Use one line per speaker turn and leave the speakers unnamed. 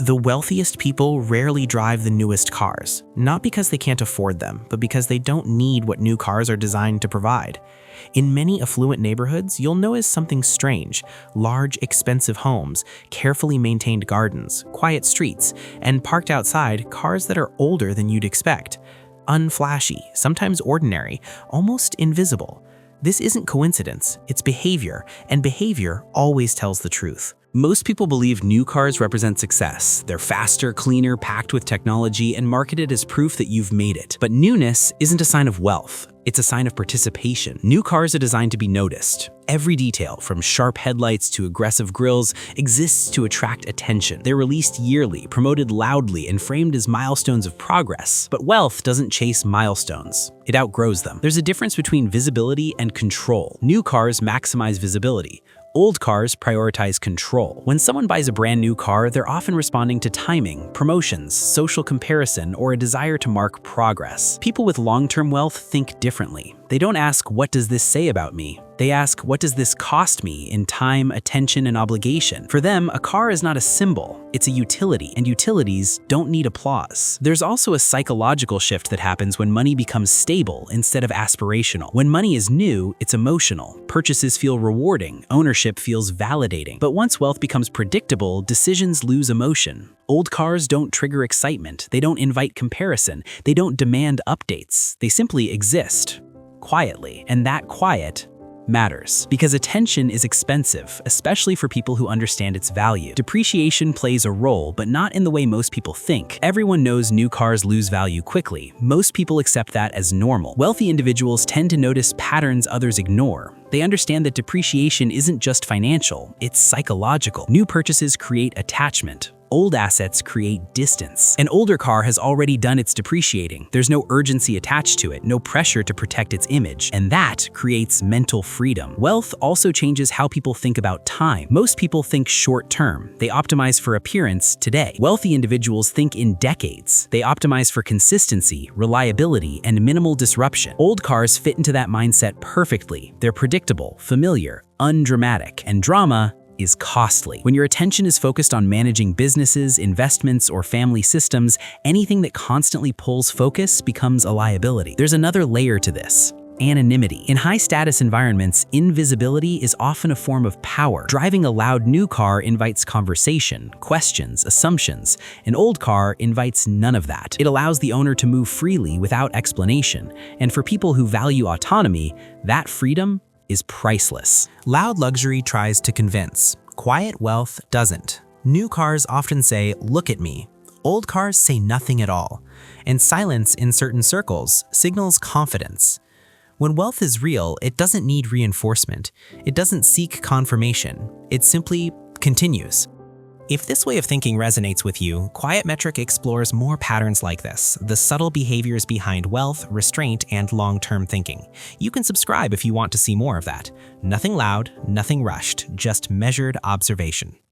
The wealthiest people rarely drive the newest cars, not because they can't afford them, but because they don't need what new cars are designed to provide. In many affluent neighborhoods, you'll notice something strange: large, expensive homes, carefully maintained gardens, quiet streets, and parked outside cars that are older than you'd expect. Unflashy, sometimes ordinary, almost invisible. This isn't coincidence, it's behavior, and behavior always tells the truth.
Most people believe new cars represent success. They're faster, cleaner, packed with technology, and marketed as proof that you've made it. But newness isn't a sign of wealth. It's a sign of participation. New cars are designed to be noticed. Every detail, from sharp headlights to aggressive grills, exists to attract attention. They're released yearly, promoted loudly, and framed as milestones of progress. But wealth doesn't chase milestones. It outgrows them. There's a difference between visibility and control. New cars maximize visibility. Old cars prioritize control. When someone buys a brand new car, they're often responding to timing, promotions, social comparison, or a desire to mark progress. People with long-term wealth think differently. They don't ask, "What does this say about me?" They ask, "What does this cost me in time, attention, and obligation?" For them, a car is not a symbol, it's a utility, and utilities don't need applause. There's also a psychological shift that happens when money becomes stable instead of aspirational. When money is new, it's emotional. Purchases feel rewarding, ownership feels validating. But once wealth becomes predictable, decisions lose emotion. Old cars don't trigger excitement, they don't invite comparison, they don't demand updates. They simply exist, quietly, and that quiet matters. Because attention is expensive, especially for people who understand its value. Depreciation plays a role, but not in the way most people think. Everyone knows new cars lose value quickly. Most people accept that as normal. Wealthy individuals tend to notice patterns others ignore. They understand that depreciation isn't just financial, it's psychological. New purchases create attachment. Old assets create distance. An older car has already done its depreciating. There's no urgency attached to it, no pressure to protect its image, and that creates mental freedom. Wealth also changes how people think about time. Most people think short-term. They optimize for appearance today. Wealthy individuals think in decades. They optimize for consistency, reliability, and minimal disruption. Old cars fit into that mindset perfectly. They're predictable, familiar, undramatic, and drama is costly. When your attention is focused on managing businesses, investments, or family systems, anything that constantly pulls focus becomes a liability. There's another layer to this: anonymity. In high-status environments, invisibility is often a form of power. Driving a loud new car invites conversation, questions, assumptions. An old car invites none of that. It allows the owner to move freely without explanation. And for people who value autonomy, that freedom is priceless.
Loud luxury tries to convince. Quiet wealth doesn't. New cars often say, "Look at me." Old cars say nothing at all. And silence in certain circles signals confidence. When wealth is real, it doesn't need reinforcement. It doesn't seek confirmation. It simply continues. If this way of thinking resonates with you, Quiet Metric explores more patterns like this, the subtle behaviors behind wealth, restraint, and long-term thinking. You can subscribe if you want to see more of that. Nothing loud, nothing rushed, just measured observation.